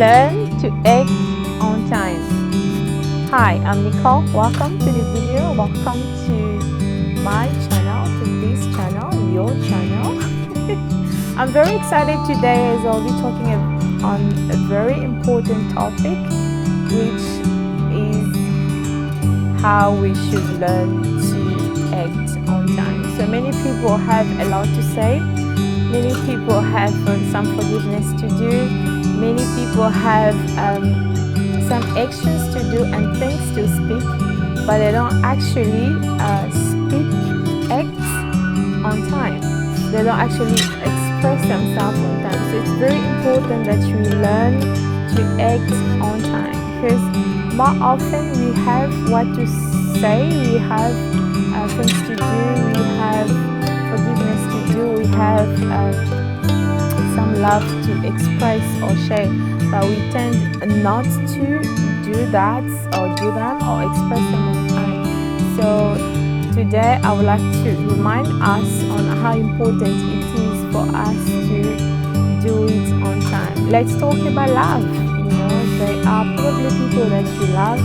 Learn to act on time. Hi, I'm Nicole. Welcome to this video. Welcome to my channel, to this channel, your channel. I'm very excited today as I'll be talking on a very important topic, which is how we should learn to act on time. So many people have a lot to say. Many people have some forgiveness to do. Many people have some actions to do and things to speak, but they don't actually speak acts on time. They don't actually express themselves on time. So it's very important that we learn to act on time, because more often we have what to say, we have things to do, we have forgiveness to do, we have some love to express or share, but we tend not to do that or do them or express them on time. So today I would like to remind us on how important it is for us to do it on time. Let's talk about love. There are probably people that you love,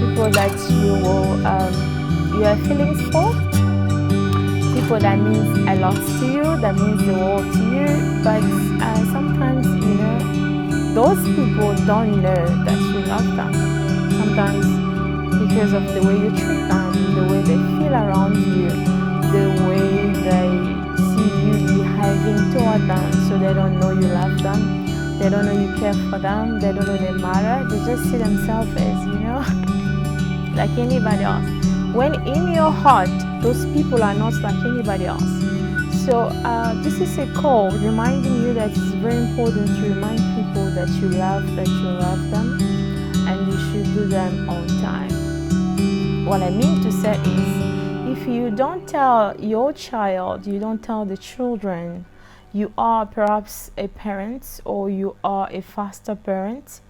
people that you have feelings for, people that means a lot to you, that means the world to you, but sometimes those people don't know that you love them. Sometimes because of the way you treat them, the way they feel around you, the way they see you behaving toward them, so they don't know you love them, they don't know you care for them, they don't know they matter, they just see themselves as like anybody else, when in your heart those people are not like anybody else. So this is a call reminding you that it's very important to remind people that you love them, and you should do them on time. What I mean to say is, if you don't tell your child, you don't tell the children, you are perhaps a parent or you are a foster parent,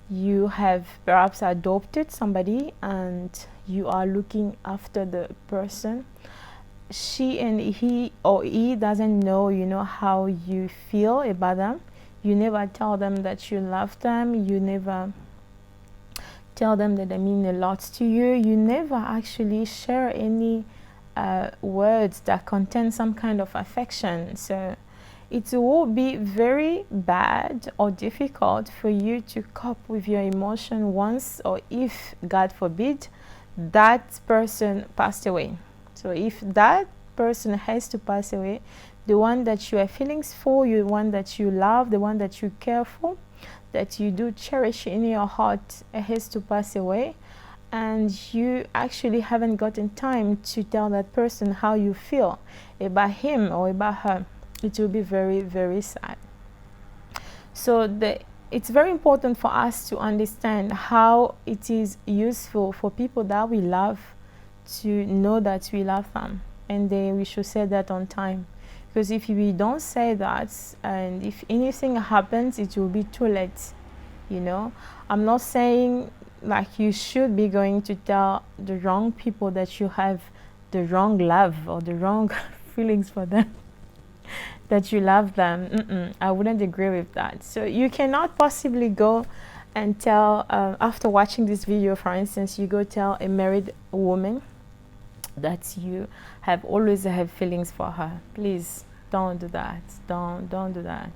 you have perhaps adopted somebody and you are looking after the person, she and he or he doesn't know how you feel about them. You never tell them that you love them, you never tell them that they mean a lot to you, you never actually share any words that contain some kind of affection. So it will be very bad or difficult for you to cope with your emotion once, or if God forbid that person passed away. So if that person has to pass away, the one that you have feelings for, the one that you love, the one that you care for, that you do cherish in your heart, has to pass away, and you actually haven't gotten time to tell that person how you feel about him or about her, it will be very, very sad. So it's very important for us to understand how it is useful for people that we love to know that we love them, and then we should say that on time. Because if we don't say that, and if anything happens, it will be too late. I'm not saying like you should be going to tell the wrong people that you have the wrong love or the wrong feelings for them, that you love them. I wouldn't agree with that. So you cannot possibly go and tell, after watching this video, for instance, you go tell a married woman that you have always have feelings for her. Please don't do that. Don't do that.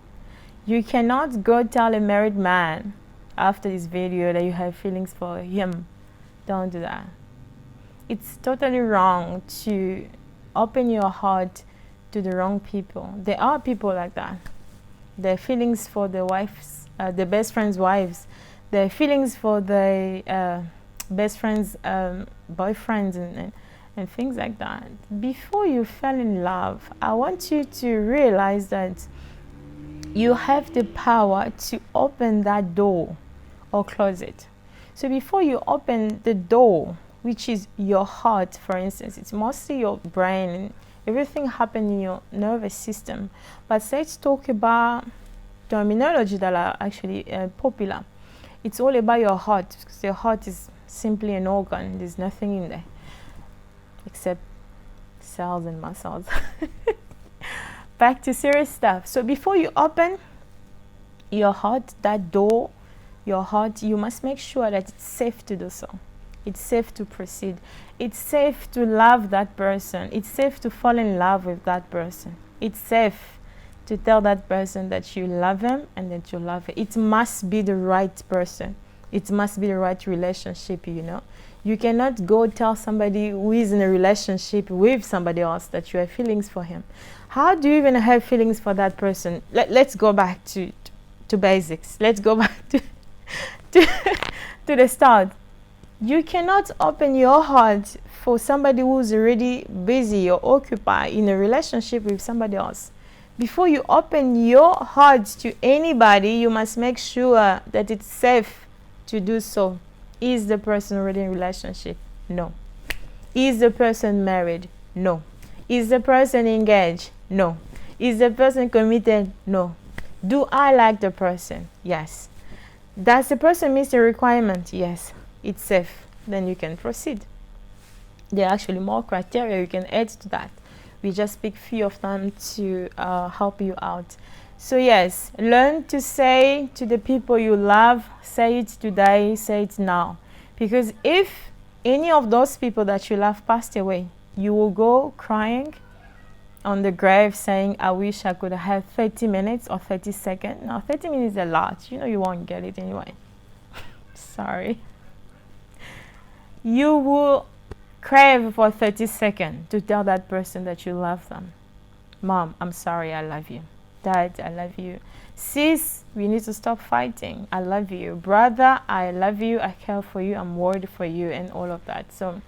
You cannot go tell a married man after this video that you have feelings for him. Don't do that. It's totally wrong to open your heart to the wrong people. There are people like that. Their feelings for the wives, the best friends' wives, their feelings for the best friends' boyfriends, and things like that. Before you fell in love, I want you to realize that you have the power to open that door or close it. So before you open the door, which is your heart, for instance, it's mostly your brain and everything happens in your nervous system. But let's talk about terminology that are actually popular. It's all about your heart, because your heart is simply an organ. There's nothing in there except cells and muscles. Back to serious stuff. So before you open your heart, that door your heart, you must make sure that it's safe to do so. It's safe to proceed. It's safe to love that person. It's safe to fall in love with that person. It's safe to tell that person that you love him and that you love her. It must be the right person. It must be the right relationship, you know. You cannot go tell somebody who is in a relationship with somebody else that you have feelings for him. How do you even have feelings for that person? Let's go back to basics. Let's go back to the start. You cannot open your heart for somebody who's already busy or occupied in a relationship with somebody else. Before you open your heart to anybody, you must make sure that it's safe to do so. Is the person already in a relationship? No. Is the person married? No. Is the person engaged? No. Is the person committed? No. Do I like the person? Yes. Does the person meet the requirement? Yes. It's safe. Then you can proceed. There are actually more criteria you can add to that. We just pick few of them to help you out. So yes, learn to say to the people you love, say it today, say it now. Because if any of those people that you love passed away, you will go crying on the grave saying, I wish I could have 30 minutes or 30 seconds. Now, 30 minutes is a lot. You know you won't get it anyway. Sorry. You will crave for 30 seconds to tell that person that you love them. Mom, I'm sorry, I love you. Dad, I love you. Sis, we need to stop fighting. I love you. Brother, I love you. I care for you. I'm worried for you and all of that. So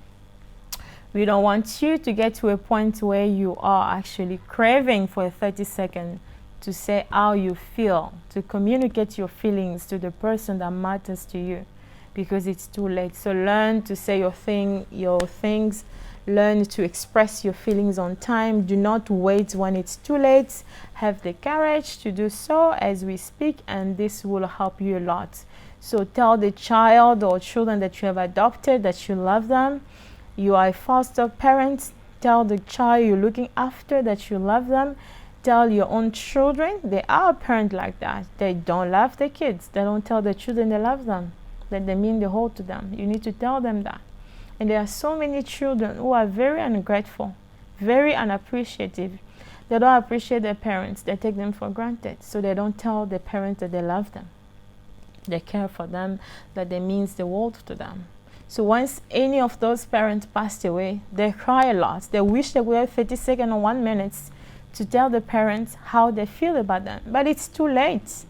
we don't want you to get to a point where you are actually craving for a 30 seconds to say how you feel, to communicate your feelings to the person that matters to you, because it's too late. So learn to say your things. Learn to express your feelings on time. Do not wait when it's too late. Have the courage to do so as we speak, and this will help you a lot. So tell the child or children that you have adopted that you love them. You are a foster parent. Tell the child you're looking after that you love them. Tell your own children. They are a parent like that. They don't love their kids. They don't tell their children they love them, that they mean the whole to them. You need to tell them that. And there are so many children who are very ungrateful, very unappreciative. They don't appreciate their parents. They take them for granted. So they don't tell their parents that they love them, they care for them, that they means the world to them. So once any of those parents passed away, they cry a lot. They wish they would have 30 seconds or 1 minute to tell the parents how they feel about them. But it's too late.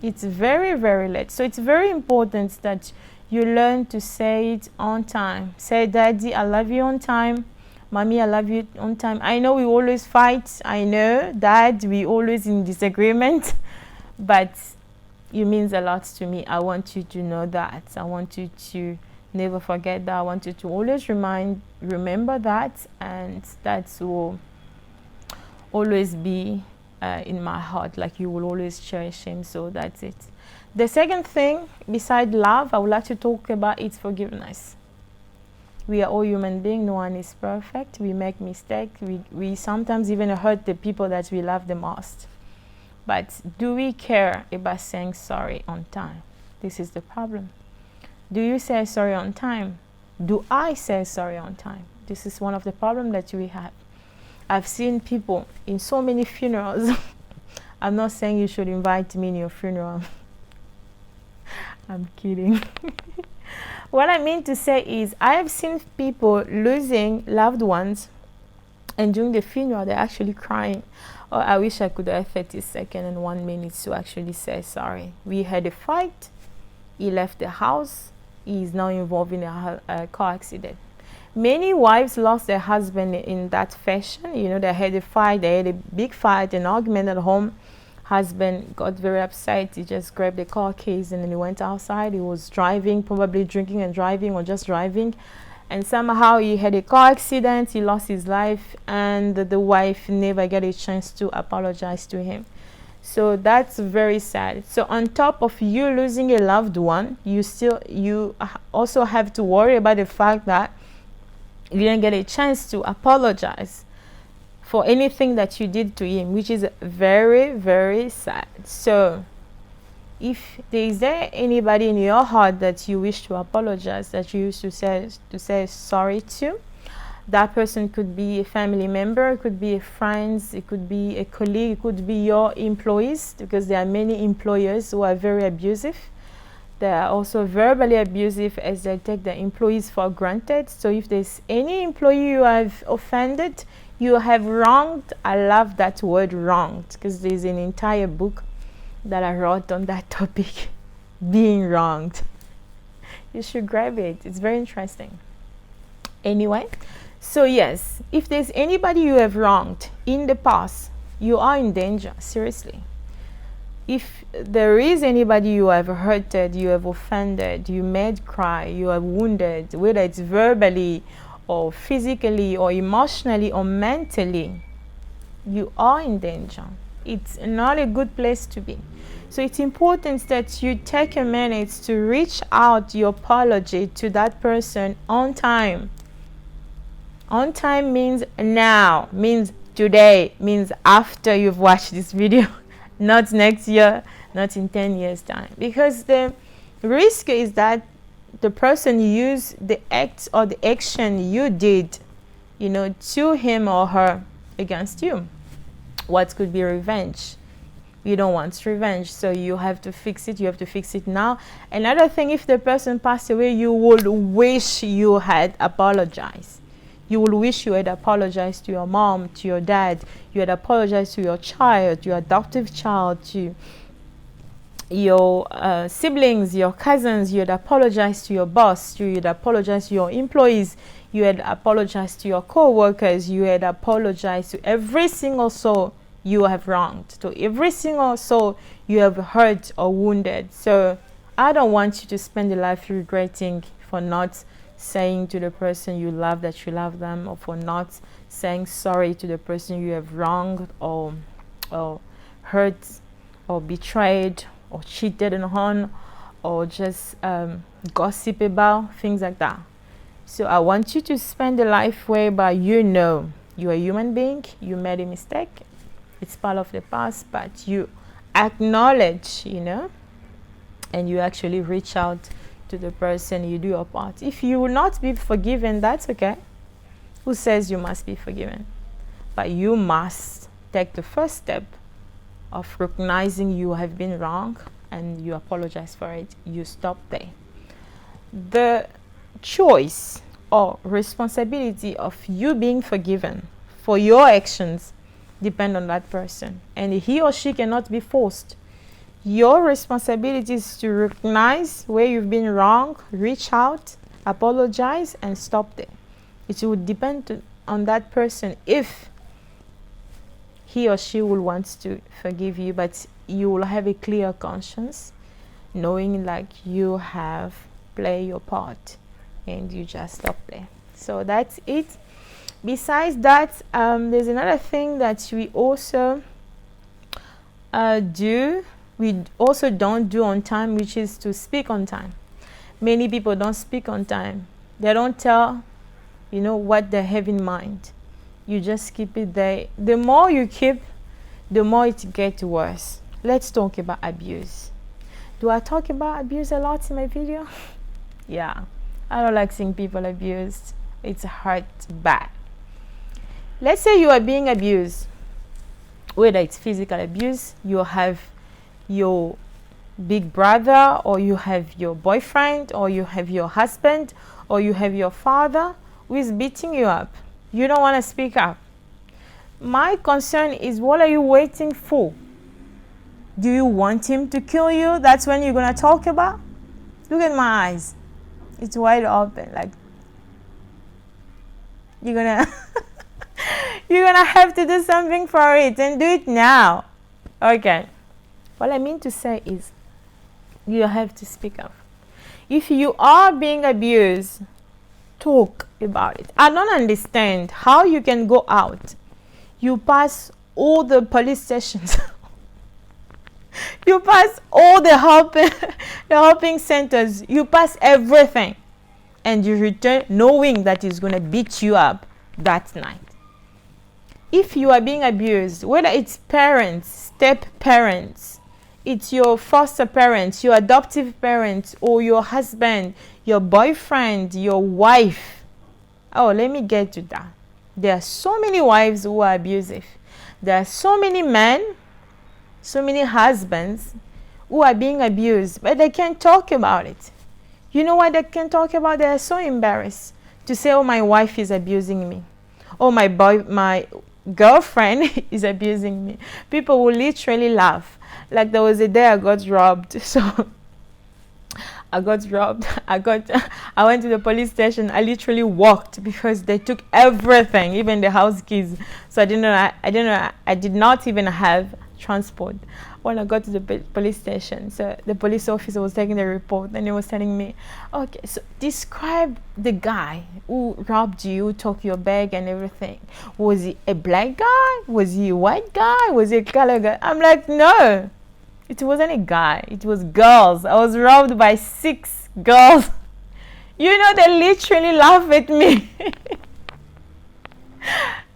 It's very, very late. So it's very important that you learn to say it on time. Say, Daddy, I love you on time. Mommy, I love you on time. I know we always fight. I know, Dad, we always in disagreement. But it means a lot to me. I want you to know that. I want you to never forget that. I want you to always remember that. And that will always be in my heart. Like you will always cherish him. So that's it. The second thing, beside love, I would like to talk about is forgiveness. We are all human beings. No one is perfect. We make mistakes. We sometimes even hurt the people that we love the most. But do we care about saying sorry on time? This is the problem. Do you say sorry on time? Do I say sorry on time? This is one of the problems that we have. I've seen people in so many funerals. I'm not saying you should invite me in your funeral. I'm kidding. What I mean to say is I have seen people losing loved ones, and during the funeral they're actually crying. Oh, I wish I could have 30 seconds and 1 minute to actually say sorry. We had a fight. He left the house. He is now involved in a car accident. Many wives lost their husband in that fashion. You know, they had a fight. They had a big fight, an argument at home. Husband got very upset. He just grabbed the car keys and then he went outside. He was driving, probably drinking and driving, or just driving, and somehow he had a car accident. He lost his life, and the wife never got a chance to apologize to him. So that's very sad. So on top of you losing a loved one, you also have to worry about the fact that you didn't get a chance to apologize for anything that you did to him, which is very, very sad. So if is there anybody in your heart that you wish to apologize, that you used to say sorry to? That person could be a family member, it could be a friend, it could be a colleague, it could be your employees, because there are many employers who are very abusive. They are also verbally abusive, as they take their employees for granted. So if there's any employee you have offended, you have wronged, I love that word, wronged, because there's an entire book that I wrote on that topic, being wronged. You should grab it, it's very interesting. Anyway, so yes, if there's anybody you have wronged in the past, you are in danger, seriously. If there is anybody you have hurted, you have offended, you made cry, you have wounded, whether it's verbally or physically or emotionally or mentally, you are in danger. It's not a good place to be. So it's important that you take a minute to reach out your apology to that person on time. On time means now, means today, means after you've watched this video. Not next year, not in 10 years time, because the risk is that the person use the act or the action you did, to him or her against you. What could be revenge? You don't want revenge, so you have to fix it. You have to fix it now. Another thing, if the person passed away, you would wish you had apologized. You will wish you had apologized to your mom, to your dad, you had apologized to your child, your adoptive child, to your siblings, your cousins, you had apologized to your boss, you had apologized to your employees, you had apologized to your co-workers, you had apologized to every single soul you have wronged, to every single soul you have hurt or wounded. So I don't want you to spend your life regretting for not saying to the person you love that you love them, or for not saying sorry to the person you have wronged or hurt or betrayed or cheated on, or just gossip about, things like that. So I want you to spend a life whereby you're a human being, you made a mistake, it's part of the past, but you acknowledge, and you actually reach out to the person, you do your part. If you will not be forgiven, that's okay. Who says you must be forgiven? But you must take the first step of recognizing you have been wrong and you apologize for it. You stop there. The choice or responsibility of you being forgiven for your actions depend on that person, and he or she cannot be forced. Your responsibility is to recognize where you've been wrong, reach out, apologize, and stop there. It would depend on that person if he or she will want to forgive you, but you will have a clear conscience, knowing like you have played your part, and you just stop there. So that's it. Besides that, there's another thing that we also do. We also don't do on time, which is to speak on time. Many people don't speak on time. They don't tell, what they have in mind. You just keep it there. The more you keep, the more it gets worse. Let's talk about abuse. Do I talk about abuse a lot in my video? Yeah. I don't like seeing people abused. It's hurt bad. Let's say you are being abused. Whether it's physical abuse, you have your big brother, or you have your boyfriend, or you have your husband, or you have your father who is beating you up. You don't want to speak up. My concern is, what are you waiting for? Do you want him to kill you? That's when you're going to talk about? Look at my eyes. It's wide open. Like, you're going to you're going to have to do something for it, and do it now. Okay. What I mean to say is, you have to speak up. If you are being abused, talk about it. I don't understand how you can go out. You pass all the police stations. You pass all the helping centers. You pass everything. And you return knowing that he's going to beat you up that night. If you are being abused, whether it's parents, step parents, it's your foster parents, your adoptive parents, or your husband, your boyfriend, your wife. Oh, let me get to that. There are so many wives who are abusive. There are so many men, so many husbands who are being abused, but they can't talk about it. You know why they can't talk about it? They are so embarrassed to say, oh, my wife is abusing me. Oh, my girlfriend is abusing me. People will literally laugh. Like there was a day I got robbed. So I got robbed. I went to the police station. I literally walked because they took everything, even the house keys. So I did not even have transport when I got to the police station. So the police officer was taking the report and he was telling me, okay, so describe the guy who robbed you, who took your bag and everything. Was he a black guy? Was he a white guy? Was he a color guy? I'm like, no. It wasn't a guy, it was girls. I was robbed by 6 girls. You know, they literally laugh at me.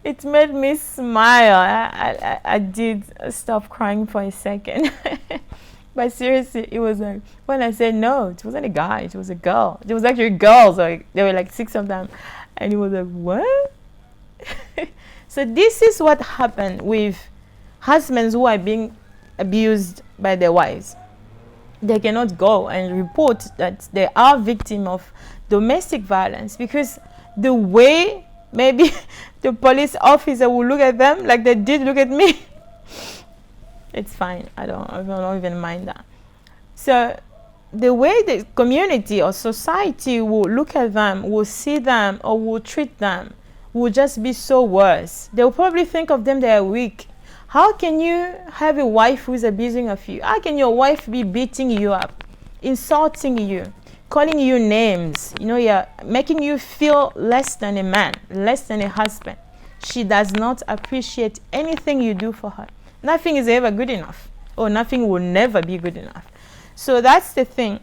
It made me smile. I did stop crying for a second. But seriously, it was like, when I said no, it wasn't a guy, it was a girl. It was actually girls, like there were like 6 of them. And it was like, what? So this is what happened with husbands who are being abused by their wives. They cannot go and report that they are victim of domestic violence because the way maybe the police officer will look at them like they did look at me. It's fine. I don't even mind that. So the way the community or society will look at them, will see them, or will treat them will just be so worse. They'll probably think of them they are weak. How can you have a wife who is abusing of you? How can your wife be beating you up, insulting you, calling you names, making you feel less than a man, less than a husband? She does not appreciate anything you do for her. Nothing is ever good enough, or nothing will never be good enough. So that's the thing.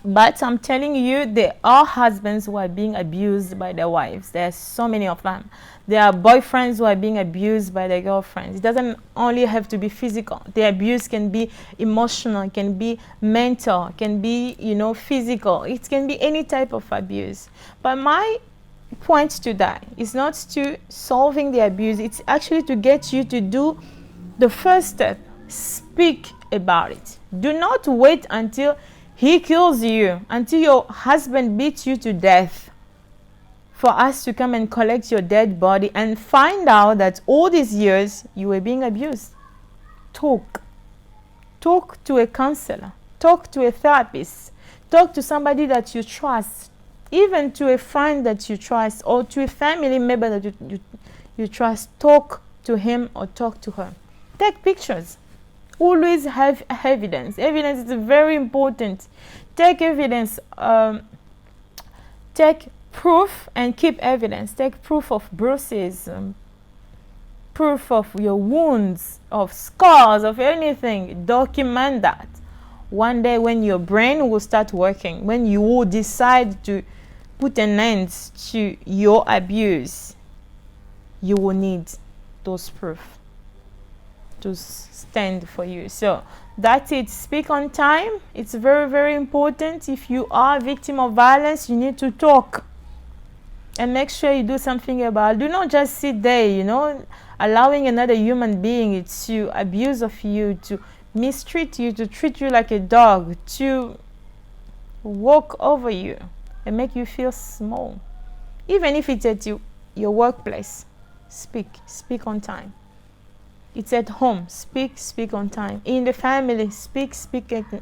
But I'm telling you, there are husbands who are being abused by their wives. There are so many of them. There are boyfriends who are being abused by their girlfriends. It doesn't only have to be physical. The abuse can be emotional, can be mental, can be, physical. It can be any type of abuse. But my point to that is not to solving the abuse. It's actually to get you to do the first step. Speak about it. Do not wait until he kills you, until your husband beats you to death, for us to come and collect your dead body and find out that all these years you were being abused. Talk to a counselor, talk to a therapist, talk to somebody that you trust, even to a friend that you trust, or to a family member that you trust. Talk to him or talk to her. Take pictures. Always have evidence. Evidence is very important. Take evidence. Take proof and keep evidence. Take proof of bruises, proof of your wounds, of scars, of anything. Document that. One day when your brain will start working, when you will decide to put an end to your abuse, you will need those proofs to stand for you. So that's it. Speak on time. It's very, very important. If you are a victim of violence, you need to talk and make sure you do something about it. Do not just sit there, allowing another human being to abuse of you, to mistreat you, to treat you like a dog, to walk over you and make you feel small. Even if it's at your workplace, speak on time. It's at home, speak on time. In the family, speak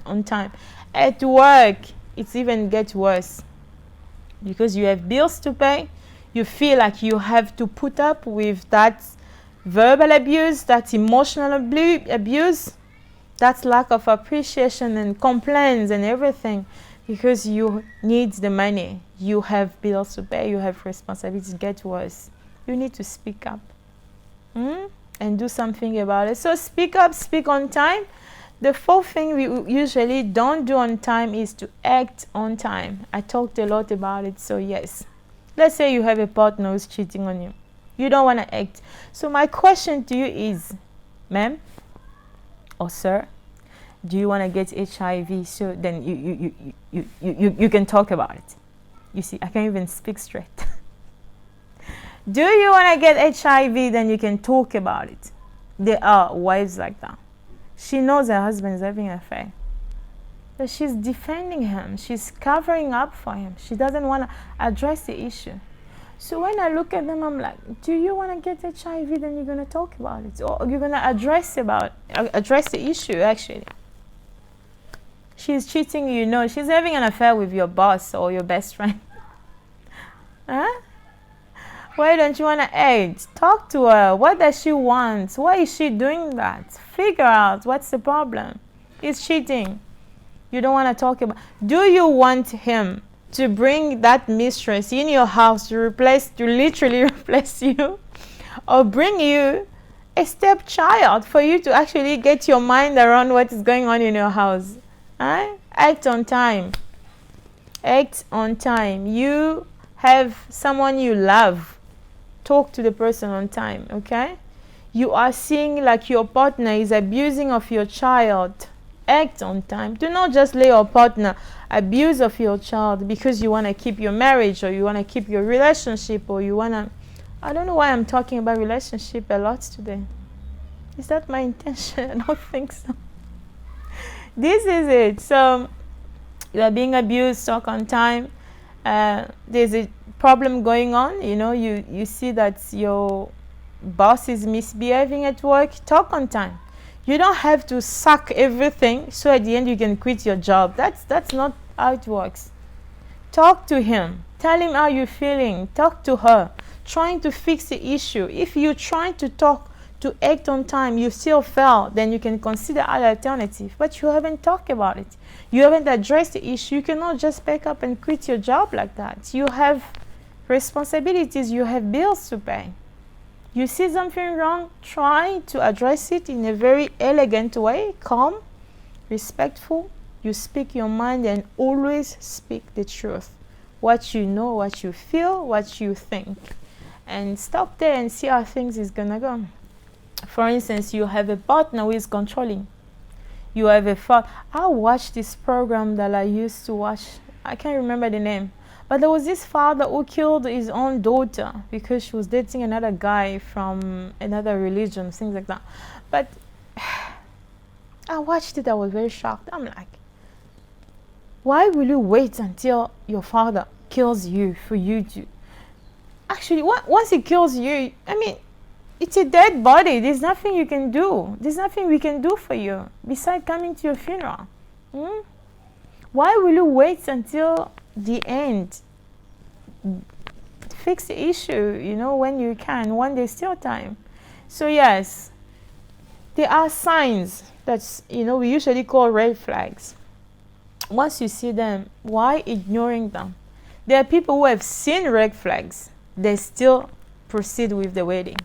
on time. At work, it's even gets worse because you have bills to pay. You feel like you have to put up with that verbal abuse, that emotional abuse, that lack of appreciation and complaints and everything, because you need the money. You have bills to pay, you have responsibilities. Get worse. You need to speak up. And do something about it. So speak up, speak on time. The fourth thing we usually don't do on time is to act on time. I talked a lot about it, so yes. Let's say you have a partner who's cheating on you. You don't want to act. So my question to you is, ma'am or sir, Do you want to get HIV? So then you can talk about it. You see, I can't even speak straight. Do you want to get HIV? Then you can talk about it. There are wives like that. She knows her husband is having an affair, but she's defending him. She's covering up for him. She doesn't want to address the issue. So when I look at them, I'm like, do you want to get HIV? Then you're going to talk about it. Or you're going to address the issue, actually. She's cheating, you know. She's having an affair with your boss or your best friend. Huh? Why don't you want to aid? Talk to her. What does she want? Why is she doing that? Figure out what's the problem. It's cheating. You don't want to talk about. Do you want him to bring that mistress in your house to literally replace you, or bring you a stepchild for you to actually get your mind around what is going on in your house? Huh? Act on time. Act on time. You have someone you love. Talk to the person on time, okay? You are seeing like your partner is abusing of your child. Act on time. Do not just let your partner abuse of your child because you want to keep your marriage, or you want to keep your relationship, or you want to... I don't know why I'm talking about relationship a lot today. Is that my intention? I don't think so. This is it. So you are being abused, talk on time. There's a problem going on, you know, you see that your boss is misbehaving at work, talk on time. You don't have to suck everything so at the end you can quit your job. That's not how it works. Talk to him. Tell him how you're feeling. Talk to her. Trying to fix the issue. If you're trying to act on time, you still fail, then you can consider other alternative. But you haven't talked about it. You haven't addressed the issue. You cannot just pack up and quit your job like that. You have responsibilities. You have bills to pay. You see something wrong, try to address it in a very elegant way, calm, respectful. You speak your mind and always speak the truth. What you know, what you feel, what you think. And stop there and see how things is gonna go. For instance, you have a partner who is controlling. You have a father. I watched this program that I used to watch. I can't remember the name. But there was this father who killed his own daughter because she was dating another guy from another religion, things like that. But I watched it, I was very shocked. I'm like, why will you wait until your father kills you for you to... Actually, once he kills you, I mean, it's a dead body. There's nothing you can do. There's nothing we can do for you besides coming to your funeral. Why will you wait until the end? Fix the issue, you know, when you can, when there's still time. So yes, there are signs that, you know, we usually call red flags. Once you see them, why ignoring them? There are people who have seen red flags, they still proceed with the wedding.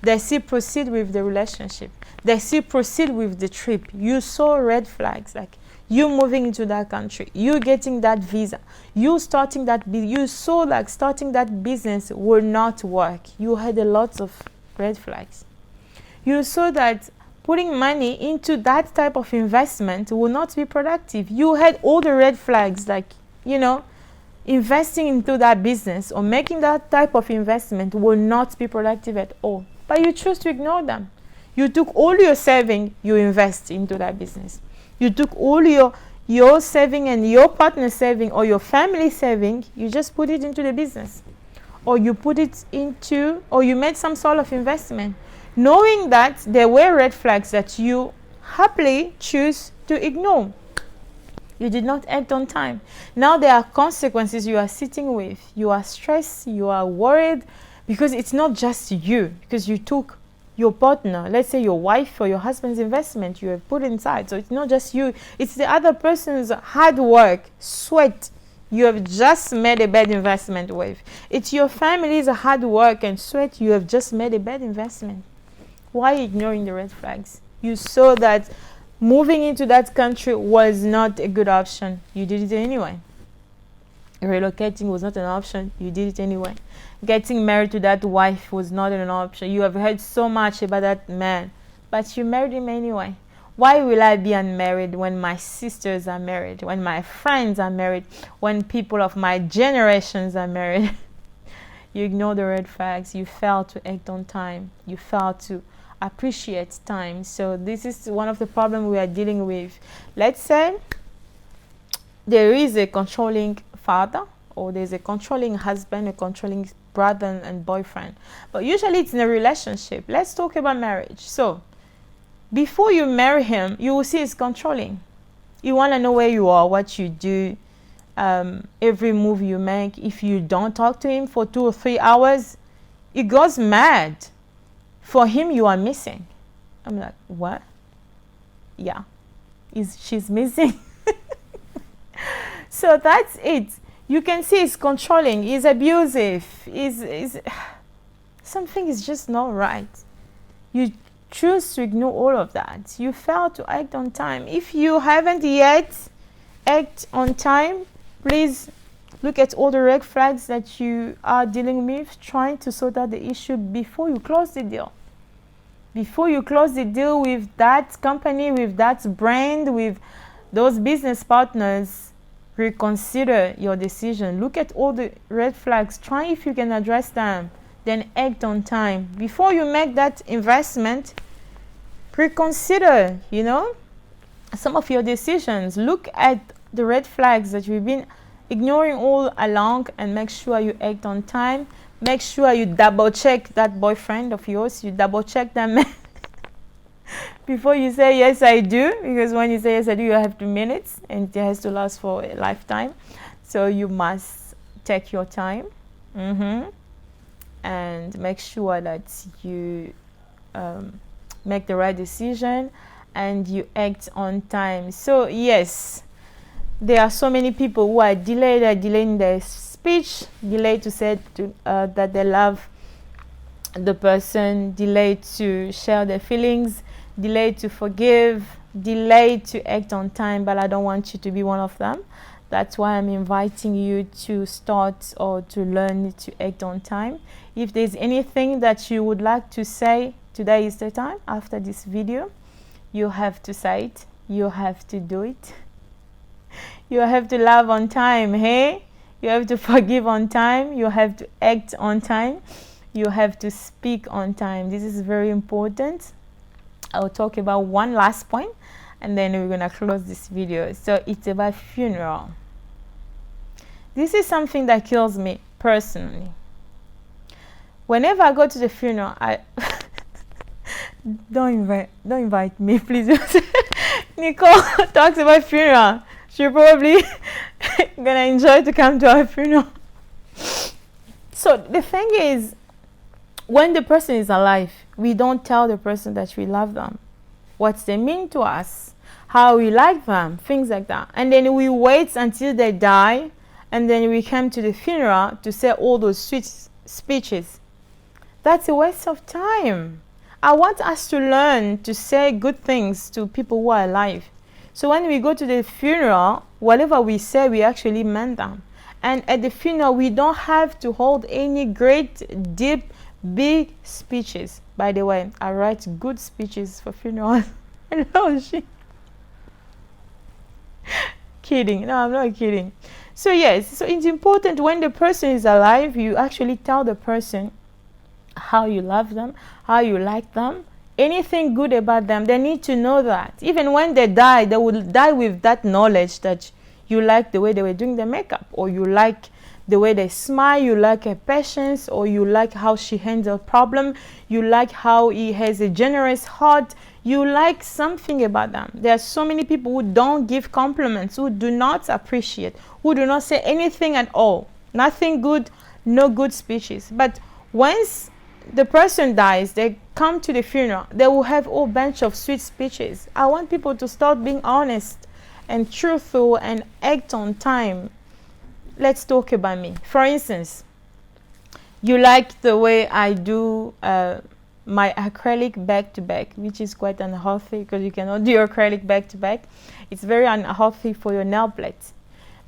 They still proceed with the relationship. They still proceed with the trip. You saw red flags, like you moving into that country, you getting that visa, you starting that you saw like starting that business will not work. You had a lot of red flags. You saw that putting money into that type of investment will not be productive. You had all the red flags, like, you know, investing into that business or making that type of investment will not be productive at all. But you choose to ignore them. You took all your saving, you invest into that business. You took all your saving and your partner saving or your family saving, you just put it into the business. Or you put it into, or you made some sort of investment, knowing that there were red flags that you happily choose to ignore. You did not act on time. Now there are consequences you are sitting with. You are stressed, you are worried, because it's not just you, because you took your partner, let's say your wife or your husband's investment you have put inside. So it's not just you, it's the other person's hard work, sweat you have just made a bad investment with. It's your family's hard work and sweat you have just made a bad investment. Why ignoring the red flags? You saw that moving into that country was not a good option. You did it anyway. Relocating was not an option. You did it anyway. Getting married to that wife was not an option. You have heard so much about that man, but you married him anyway. Why will I be unmarried when my sisters are married, when my friends are married, when people of my generations are married? You ignore the red flags. You fail to act on time. You fail to appreciate time. So this is one of the problems we are dealing with. Let's say there is a controlling father, or there's a controlling husband, a controlling brother and boyfriend. But usually it's in a relationship. Let's talk about marriage. So before you marry him, you will see he's controlling. You want to know where you are, what you do, every move you make. If you don't talk to him for 2 or 3 hours, he goes mad. For him, you are missing. I'm like, what? Yeah, she's missing. So that's it. You can see he's controlling, he's abusive, something is just not right. You choose to ignore all of that. You fail to act on time. If you haven't yet act on time, please look at all the red flags that you are dealing with, trying to sort out the issue before you close the deal. Before you close the deal with that company, with that brand, with those business partners, reconsider your decision. Look at all the red flags. Try if you can address them. Then act on time. Before you make that investment, reconsider, some of your decisions. Look at the red flags that you've been ignoring all along and make sure you act on time. Make sure you double check that boyfriend of yours. You double check that man before you say yes I do, because when you say yes I do, you have 2 minutes and it has to last for a lifetime. So you must take your time and make sure that you make the right decision and you act on time. So yes, there are so many people who are delaying their speech, delayed to say that they love the person, delayed to share their feelings, delayed to forgive, delayed to act on time. But I don't want you to be one of them. That's why I'm inviting you to start or to learn to act on time. If there's anything that you would like to say, today is the time. After this video, you have to say it. You have to do it. You have to love on time, hey? You have to forgive on time. You have to act on time. You have to speak on time. This is very important. I'll talk about one last point and then we're going to close this video. So it's about funeral. This is something that kills me personally. Whenever I go to the funeral, don't invite me, please. Nicole talks about funeral. She's probably gonna enjoy to come to our funeral. So the thing is, when the person is alive, we don't tell the person that we love them, what they mean to us, how we like them, things like that. And then we wait until they die, and then we come to the funeral to say all those sweet speeches. That's a waste of time. I want us to learn to say good things to people who are alive. So when we go to the funeral, whatever we say, we actually meant them. And at the funeral, we don't have to hold any great, deep, big speeches. By the way, I write good speeches for funerals. Hello, she. Kidding. No, I'm not kidding. So yes, so it's important when the person is alive, you actually tell the person how you love them, how you like them, anything good about them. They need to know that. Even when they die, they will die with that knowledge that you like the way they were doing their makeup, or you like the way they smile, you like her patience, or you like how she handles problem, you like how he has a generous heart, you like something about them. There are so many people who don't give compliments, who do not appreciate, who do not say anything at all. Nothing good, no good speeches. But once the person dies, they come to the funeral, they will have a whole bunch of sweet speeches. I want people to start being honest and truthful and act on time. Let's talk about me. For instance, you like the way I do my acrylic back to back, which is quite unhealthy because you cannot do acrylic back to back. It's very unhealthy for your nail plates.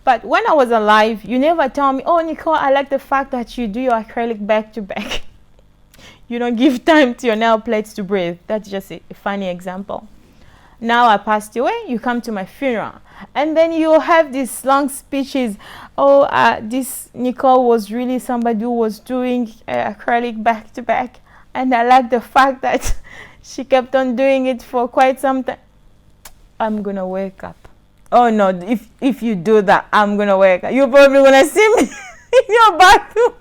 But when I was alive, you never tell me, oh Nicole, I like the fact that you do your acrylic back to back. You don't give time to your nail plates to breathe. That's just a funny example. Now I passed away, you come to my funeral. And then you have these long speeches. Oh, this Nicole was really somebody who was doing acrylic back to back. And I like the fact that she kept on doing it for quite some time. I'm going to wake up. Oh no, if you do that, I'm going to wake up. You're probably going to see me in your bathroom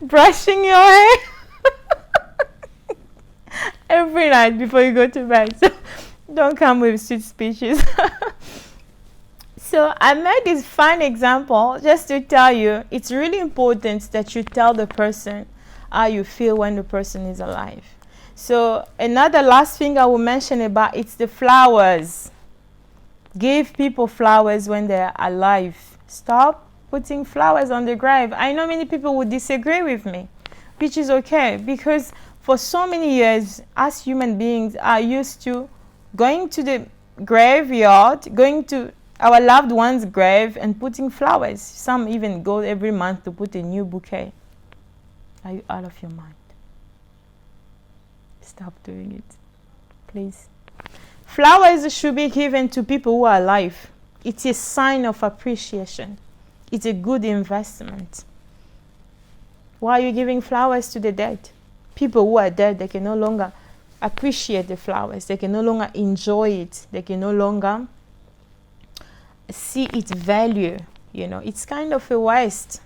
brushing your hair every night before you go to bed. So don't come with sweet speeches. So I made this fun example just to tell you it's really important that you tell the person how you feel when the person is alive. So another last thing I will mention about it's the flowers. Give people flowers when they're alive. Stop putting flowers on the grave. I know many people would disagree with me, which is okay, because for so many years, as human beings are used to going to the graveyard, going to our loved one's grave and putting flowers. Some even go every month to put a new bouquet. Are you out of your mind? Stop doing it, please. Flowers should be given to people who are alive. It's a sign of appreciation. It's a good investment. Why are you giving flowers to the dead? People who are dead, they can no longer appreciate the flowers. They can no longer enjoy it. They can no longer see its value. It's kind of a waste.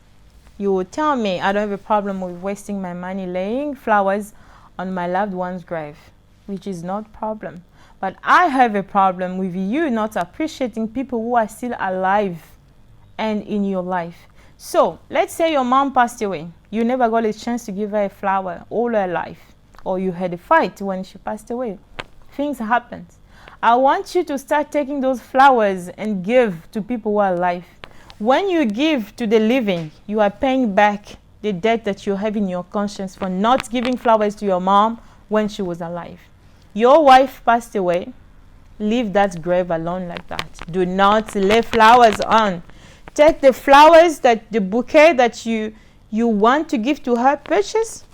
You will tell me I don't have a problem with wasting my money laying flowers on my loved one's grave, which is not a problem. But I have a problem with you not appreciating people who are still alive and in your life. So let's say your mom passed away. You never got a chance to give her a flower all her life, or you had a fight when she passed away. Things happen. I want you to start taking those flowers and give to people who are alive. When you give to the living, you are paying back the debt that you have in your conscience for not giving flowers to your mom when she was alive. Your wife passed away. Leave that grave alone like that. Do not lay flowers on. Take the flowers, the bouquet that you want to give to her, purchase.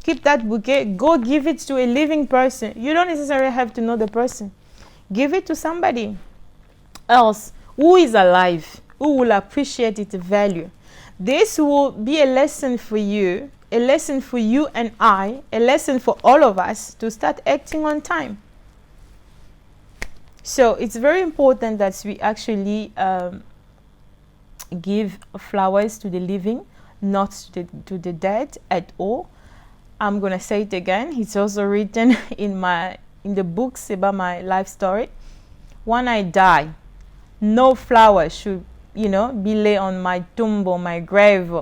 Keep that bouquet. Go give it to a living person. You don't necessarily have to know the person. Give it to somebody else who is alive, who will appreciate its value. This will be a lesson for you and I, a lesson for all of us to start acting on time. So it's very important that we actually give flowers to the living, not to the dead at all. I'm going to say it again. It's also written in the books about my life story. When I die, no flower should, be laid on my tomb or my grave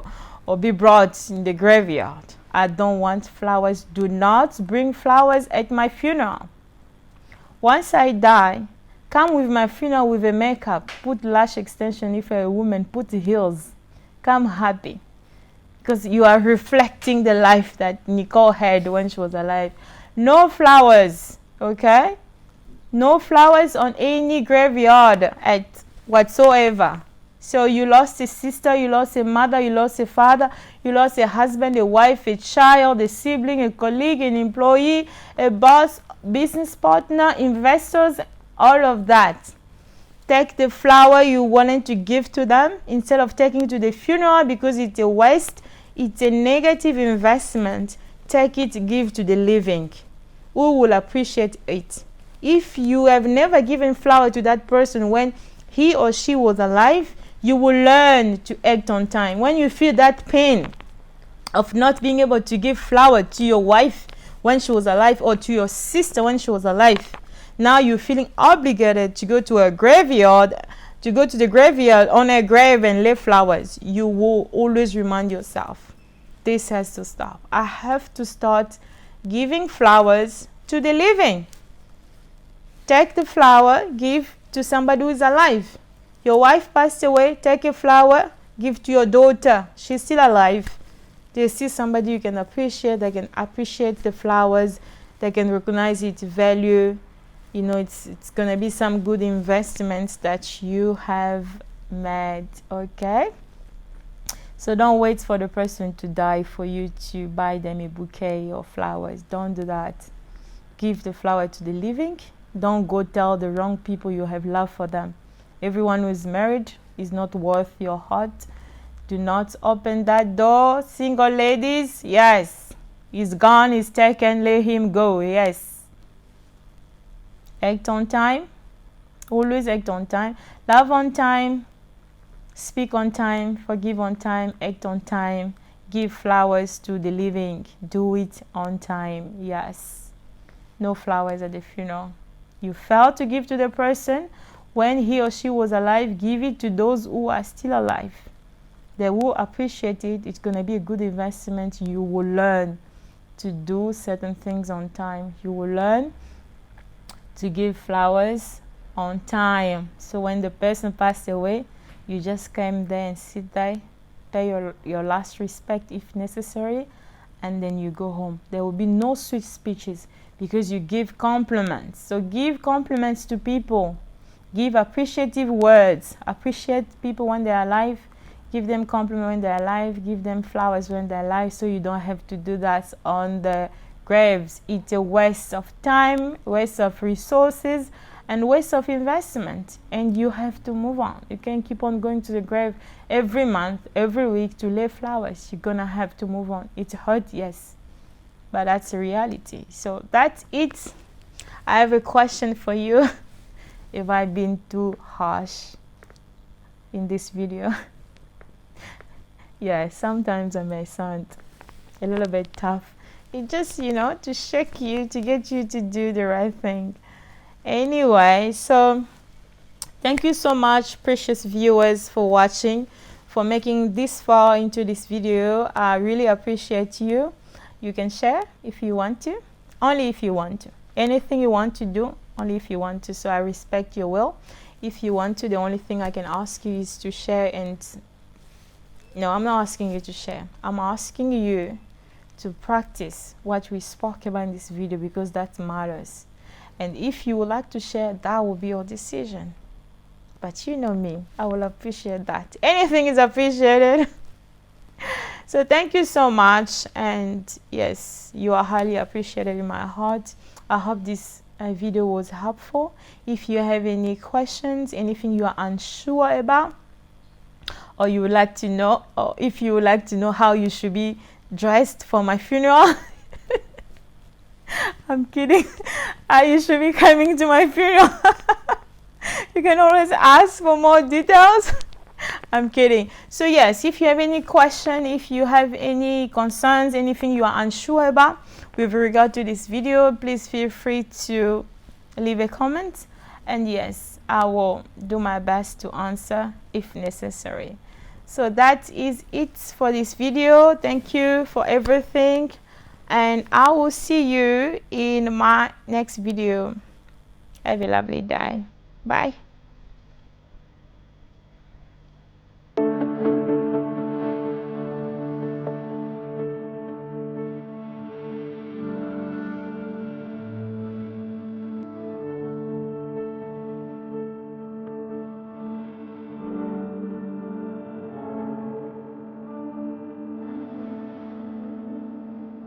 or be brought in the graveyard. I don't want flowers. Do not bring flowers at my funeral. Once I die, come with my funeral with a makeup. Put lash extension if you're a woman. Put heels. Come happy. Because you are reflecting the life that Nicole had when she was alive. No flowers, okay? No flowers on any graveyard at whatsoever. So you lost a sister, you lost a mother, you lost a father, you lost a husband, a wife, a child, a sibling, a colleague, an employee, a boss, business partner, investors, all of that. Take the flower you wanted to give to them instead of taking to the funeral because it's a waste. It's a negative investment. Take it, give to the living. Who will appreciate it? If you have never given flower to that person when he or she was alive, you will learn to act on time. When you feel that pain of not being able to give flower to your wife when she was alive or to your sister when she was alive, now you're feeling obligated to go to a graveyard, to go to the graveyard on a grave and lay flowers. You will always remind yourself, this has to stop. I have to start giving flowers to the living. Take the flower, give to somebody who is alive. Your wife passed away, take a flower, give to your daughter. She's still alive. There's still somebody you can appreciate. They can appreciate the flowers. They can recognize its value. It's going to be some good investments that you have made, okay? So don't wait for the person to die for you to buy them a bouquet of flowers. Don't do that. Give the flower to the living Don't go tell the wrong people you have love for them. Everyone who is married is not worth your heart. Do not open that door. Single ladies, yes. He's gone, he's taken, let him go, yes. Act on time. Always act on time. Love on time. Speak on time. Forgive on time. Act on time. Give flowers to the living. Do it on time, yes. No flowers at the funeral. You failed to give to the person when he or she was alive. Give it to those who are still alive. They will appreciate it. It's going to be a good investment. You will learn to do certain things on time. You will learn to give flowers on time. So when the person passed away, you just came there and sit there, pay your last respect if necessary, and then you go home. There will be no sweet speeches because you give compliments. So give compliments to people. Give appreciative words. Appreciate people when they're alive. Give them compliments when they're alive. Give them flowers when they're alive, so you don't have to do that on the graves. It's a waste of time, waste of resources, and waste of investment. And you have to move on. You can't keep on going to the grave every month, every week to lay flowers. You're gonna have to move on. It's hurt, yes, but that's a reality. So that's it. I have a question for you. If I've been too harsh in this video. Yeah, sometimes I may sound a little bit tough. It just, to shake you, to get you to do the right thing. Anyway, so thank you so much, precious viewers, for watching, for making this far into this video. I really appreciate you. You can share if you want to, only if you want to. Anything you want to do, only if you want to. So I respect your will. If you want to, the only thing I can ask you is to share. And no, I'm not asking you to share. I'm asking you to practice what we spoke about in this video, because that matters. And if you would like to share, that will be your decision. But you know me, I will appreciate that. Anything is appreciated. So thank you so much. And yes, you are highly appreciated in my heart. I hope this video was helpful. If you have any questions, anything you are unsure about, or you would like to know, or if you would like to know how you should be dressed for my funeral, I'm kidding. You should be coming to my funeral. You can always ask for more details. I'm kidding. So yes, if you have any question, if you have any concerns, anything you are unsure about with regard to this video, please feel free to leave a comment. And yes, I will do my best to answer if necessary. So that is it for this video. Thank you for everything. And I will see you in my next video. Have a lovely day. Bye.